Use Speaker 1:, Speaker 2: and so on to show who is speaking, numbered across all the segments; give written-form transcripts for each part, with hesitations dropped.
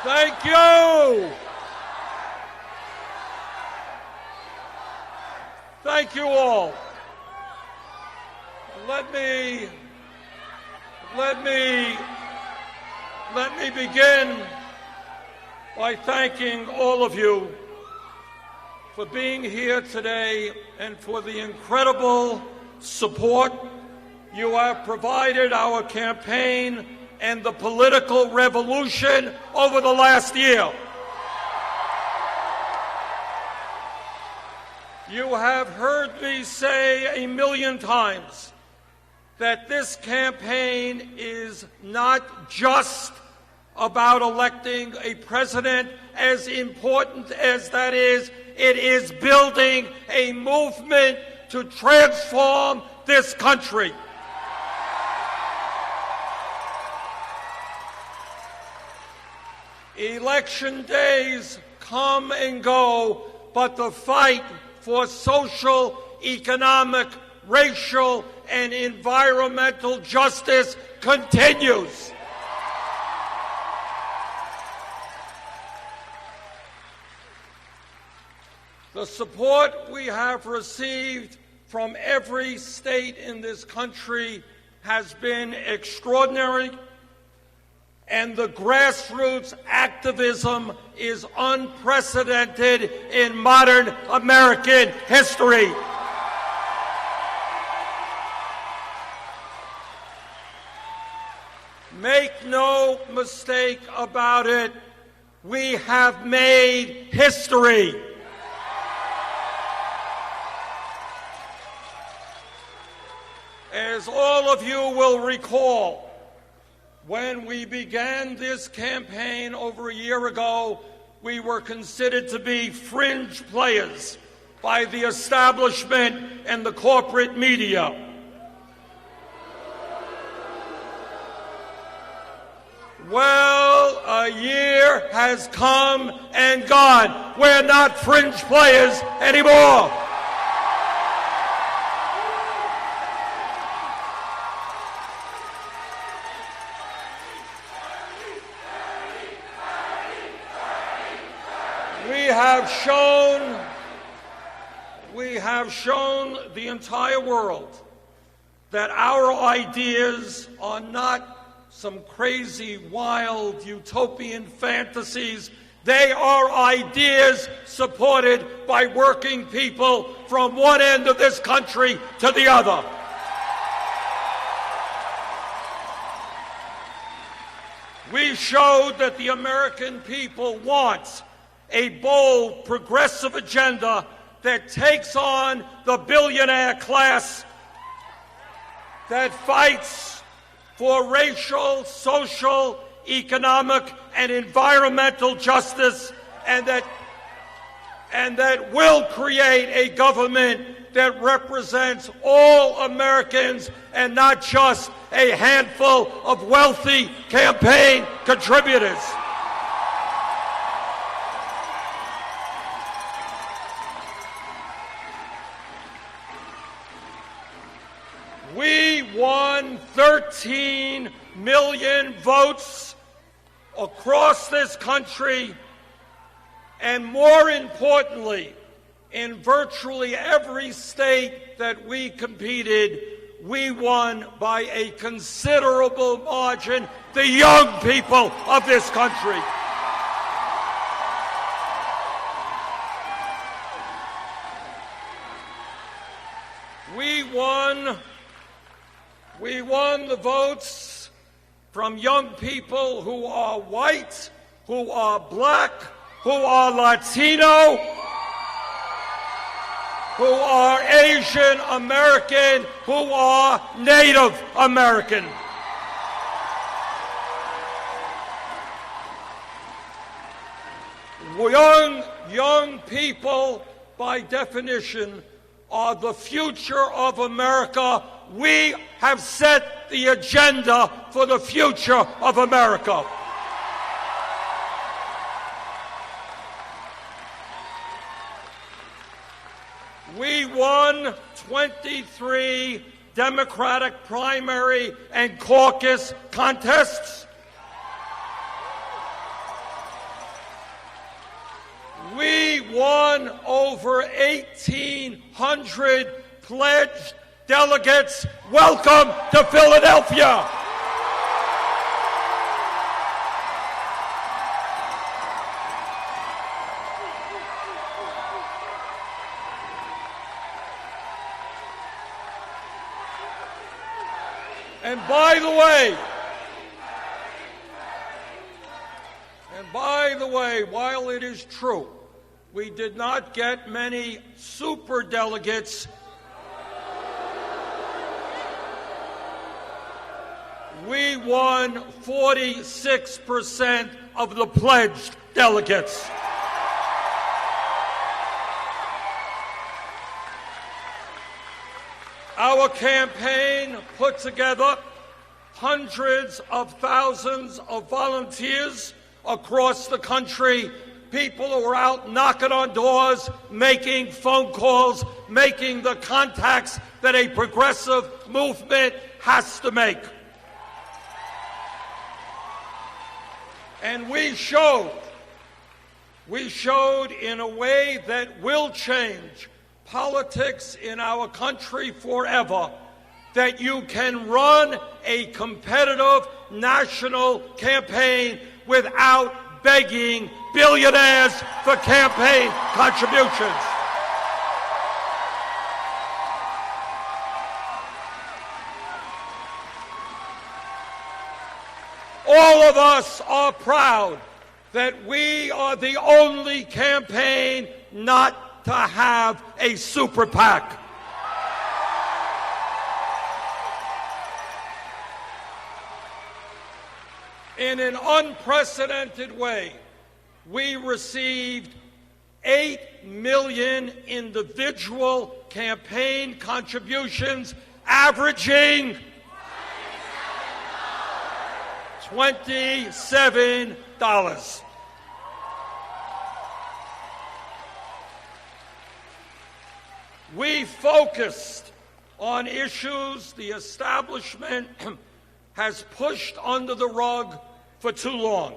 Speaker 1: Thank you. Thank you all. Let me begin by thanking all of you for being here today and for the incredible support you have provided our campaign and the political revolution over the last year. You have heard me say a million times that this campaign is not just about electing a president, as important as that is. It is building a movement to transform this country. Election days come and go, but the fight for social, economic, racial, and environmental justice continues. The support we have received from every state in this country has been extraordinary, and the grassroots activism is unprecedented in modern American history. Make no mistake about it, we have made history. As all of you will recall, when we began this campaign over a year ago, we were considered to be fringe players by the establishment and the corporate media. Well, a year has come and gone. We're not fringe players anymore. We have shown the entire world that our ideas are not some crazy, wild, utopian fantasies. They are ideas supported by working people from one end of this country to the other. We showed that the American people want a bold, progressive agenda that takes on the billionaire class, that fights for racial, social, economic, and environmental justice, and that will create a government that represents all Americans and not just a handful of wealthy campaign contributors. We won 13 million votes across this country, and more importantly, in virtually every state that we competed, we won by a considerable margin, the young people of this country. We won the votes from young people who are white, who are black, who are Latino, who are Asian American, who are Native American. Young people, by definition, are the future of America. We have set the agenda for the future of America. We won 23 Democratic primary and caucus contests. won over 1,800 pledged delegates. Welcome to Philadelphia. And by the way, while it is true we did not get many superdelegates, we won 46% of the pledged delegates. Our campaign put together hundreds of thousands of volunteers across the country, people who are out knocking on doors, making phone calls, making the contacts that a progressive movement has to make. And we showed in a way that will change politics in our country forever, that you can run a competitive national campaign without begging billionaires for campaign contributions. All of us are proud that we are the only campaign not to have a super PAC. In an unprecedented way, we received 8 million individual campaign contributions, averaging $27. We focused on issues the establishment has pushed under the rug for too long.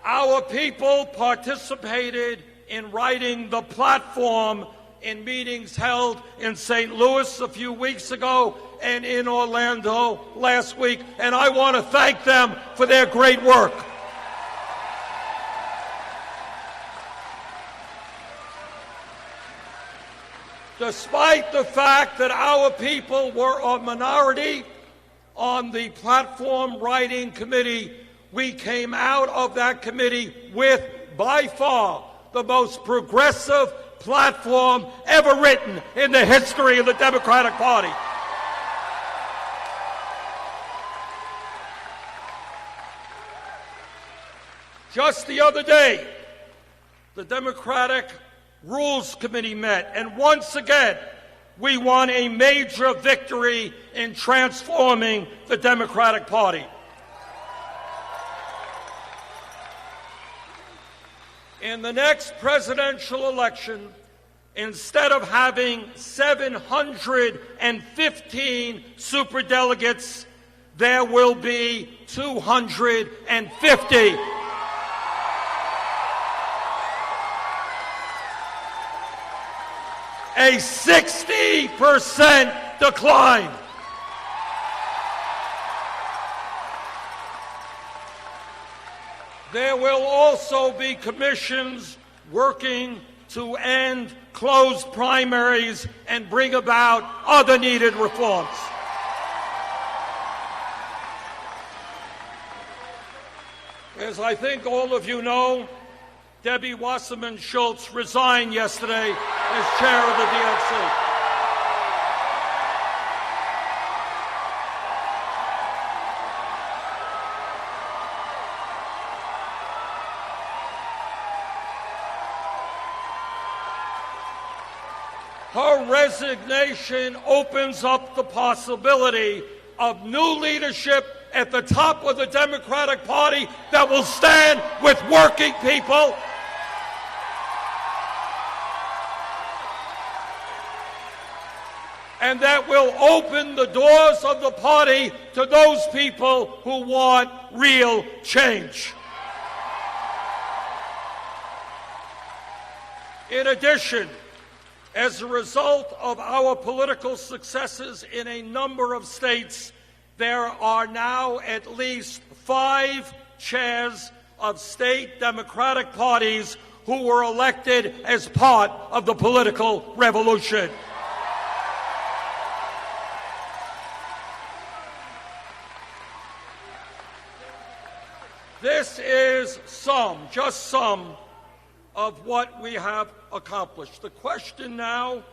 Speaker 1: Our people participated in writing the platform in meetings held in St. Louis a few weeks ago and in Orlando last week, and I want to thank them for their great work. Despite the fact that our people were a minority on the platform writing committee, we came out of that committee with, by far, the most progressive platform ever written in the history of the Democratic Party. Just the other day, the Democratic Rules Committee met, and once again, we won a major victory in transforming the Democratic Party. In the next presidential election, instead of having 715 superdelegates, there will be 250. A 60% decline. There will also be commissions working to end closed primaries and bring about other needed reforms. As I think all of you know, Debbie Wasserman Schultz resigned yesterday as chair of the DNC. Her resignation opens up the possibility of new leadership at the top of the Democratic Party that will stand with working people, and that will open the doors of the party to those people who want real change. In addition, as a result of our political successes in a number of states, there are now at least 5 chairs of state Democratic parties who were elected as part of the political revolution. This is just some of what we have accomplished. The question now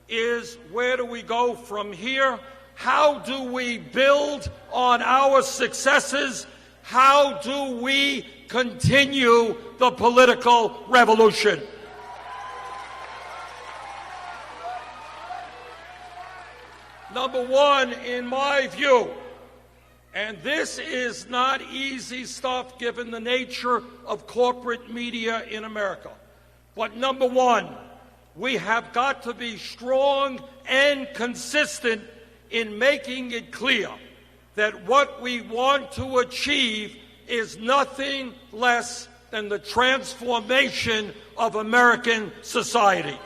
Speaker 1: is, where do we go from here? How do we build on our successes? How do we continue the political revolution? Number one, in my view, and this is not easy stuff given the nature of corporate media in America. But number one, we have got to be strong and consistent in making it clear that what we want to achieve is nothing less than the transformation of American society.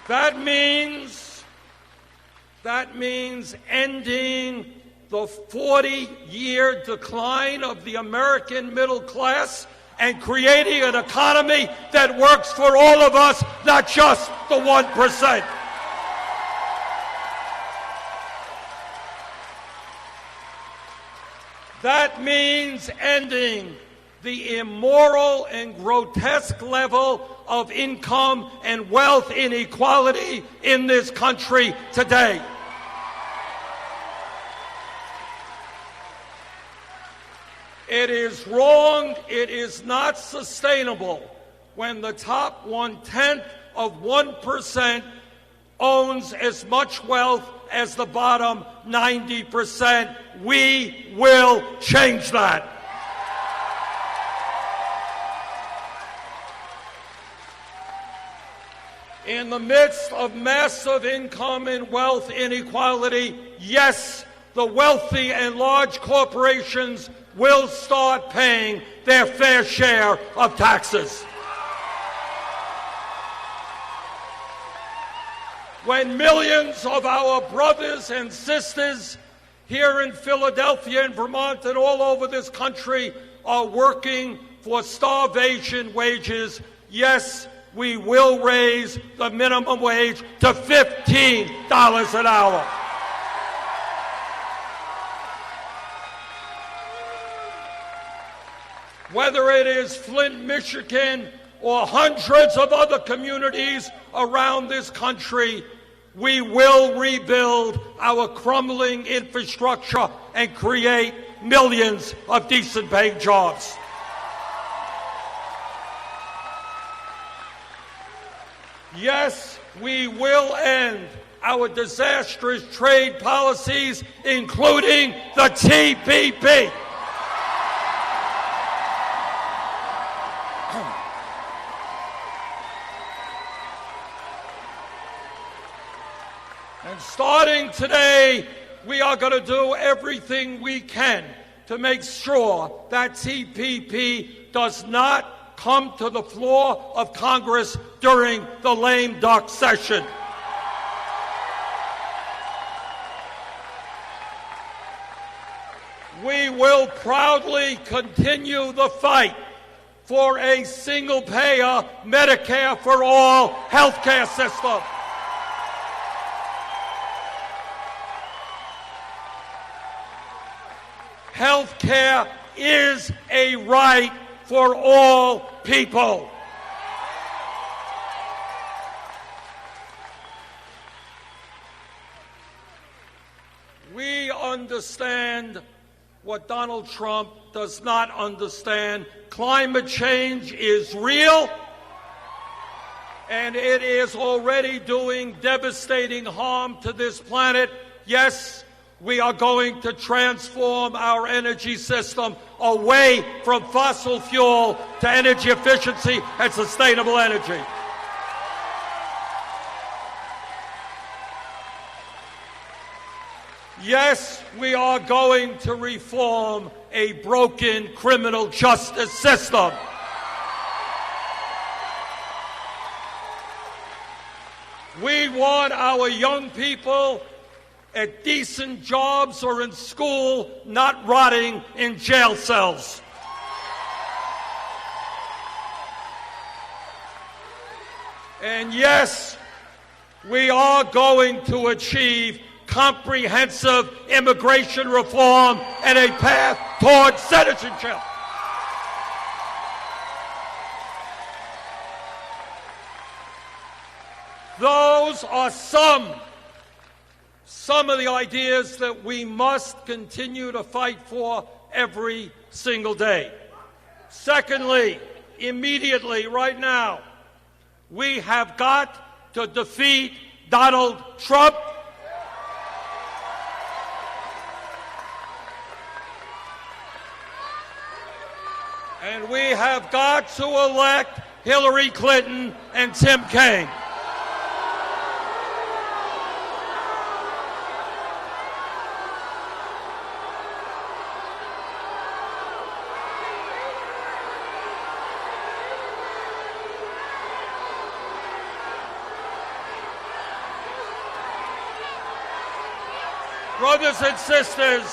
Speaker 1: That means ending the 40-year decline of the American middle class and creating an economy that works for all of us, not just the 1%. That means ending the immoral and grotesque level of income and wealth inequality in this country today. It is wrong, it is not sustainable when the top 1/10 of 1% owns as much wealth as the bottom 90%. We will change that. In the midst of massive income and wealth inequality, yes, the wealthy and large corporations will start paying their fair share of taxes. When millions of our brothers and sisters here in Philadelphia and Vermont and all over this country are working for starvation wages, yes, we will raise the minimum wage to $15 an hour. Whether it is Flint, Michigan, or hundreds of other communities around this country, we will rebuild our crumbling infrastructure and create millions of decent-paying jobs. Yes, we will end our disastrous trade policies, including the TPP. And starting today, we are going to do everything we can to make sure that TPP does not come to the floor of Congress during the lame duck session. We will proudly continue the fight for a single-payer Medicare for all health care system. Health care is a right for all people. We understand what Donald Trump does not understand. Climate change is real, and it is already doing devastating harm to this planet. Yes, we are going to transform our energy system away from fossil fuel to energy efficiency and sustainable energy. Yes, we are going to reform a broken criminal justice system. We want our young people at decent jobs or in school, not rotting in jail cells. And yes, we are going to achieve comprehensive immigration reform and a path toward citizenship. Those are some of the ideas that we must continue to fight for every single day. Secondly, immediately, right now, we have got to defeat Donald Trump. And we have got to elect Hillary Clinton and Tim Kaine. Brothers and sisters,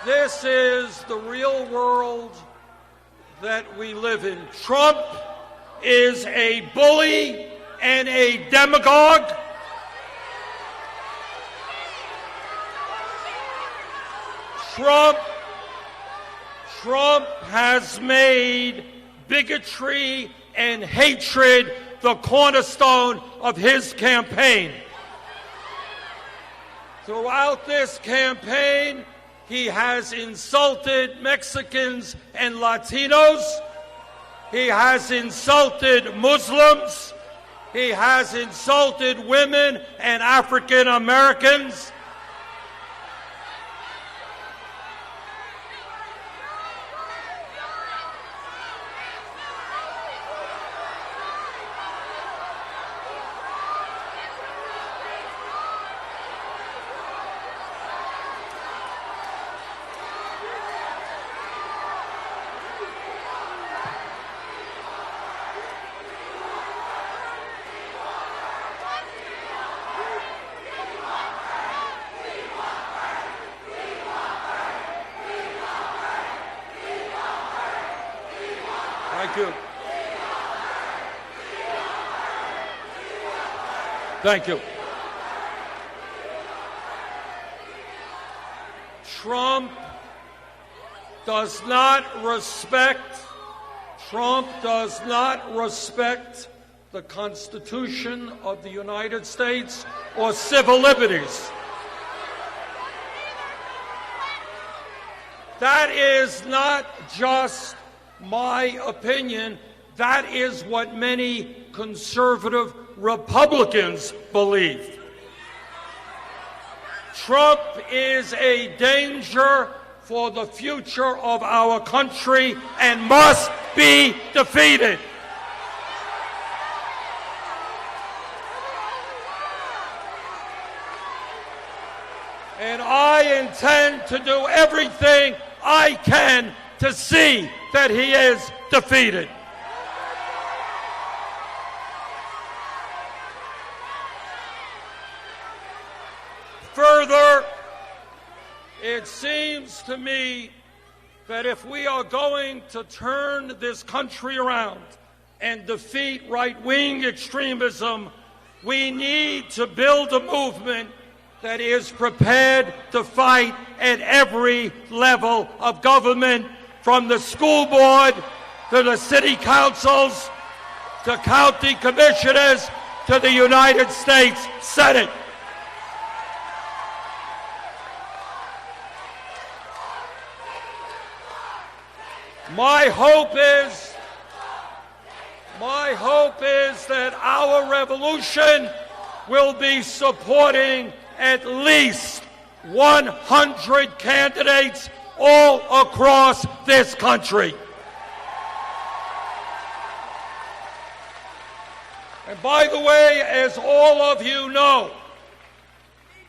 Speaker 1: this is the real world that we live in. Trump is a bully and a demagogue. Trump has made bigotry and hatred the cornerstone of his campaign. Throughout this campaign, he has insulted Mexicans and Latinos. He has insulted Muslims. He has insulted women and African Americans. Thank you. Trump does not respect the Constitution of the United States or civil liberties. That is not just my opinion. That is what many conservative Republicans believe. Trump is a danger for the future of our country and must be defeated. And I intend to do everything I can to see that he is defeated. Further, it seems to me that if we are going to turn this country around and defeat right-wing extremism, we need to build a movement that is prepared to fight at every level of government, from the school board to the city councils to county commissioners to the United States Senate. My hope is that our revolution will be supporting at least 100 candidates all across this country. And by the way, as all of you know,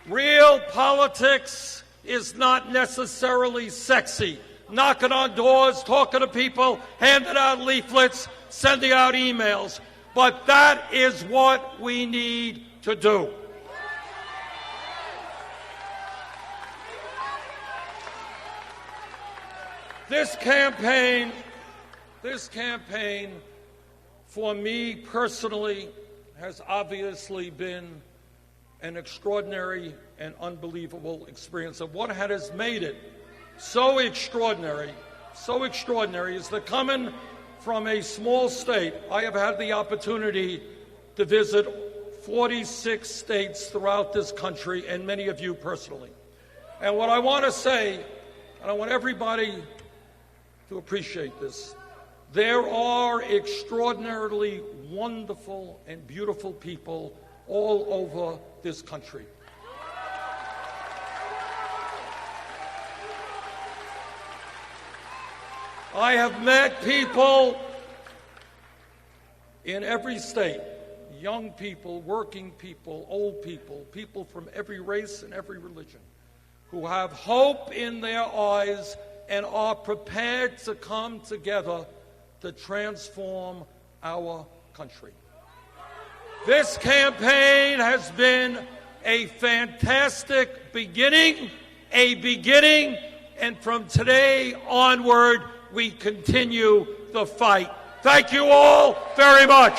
Speaker 1: real politics is not necessarily sexy. Knocking on doors, talking to people, handing out leaflets, sending out emails. But that is what we need to do. This campaign, for me personally, has obviously been an extraordinary and unbelievable experience. And what has made it so extraordinary is that coming from a small state, I have had the opportunity to visit 46 states throughout this country, and many of you personally. And what I want to say, and I want everybody to appreciate this, there are extraordinarily wonderful and beautiful people all over this country. I have met people in every state, young people, working people, old people, people from every race and every religion, who have hope in their eyes and are prepared to come together to transform our country. This campaign has been a fantastic beginning, and from today onward, we continue the fight. Thank you all very much.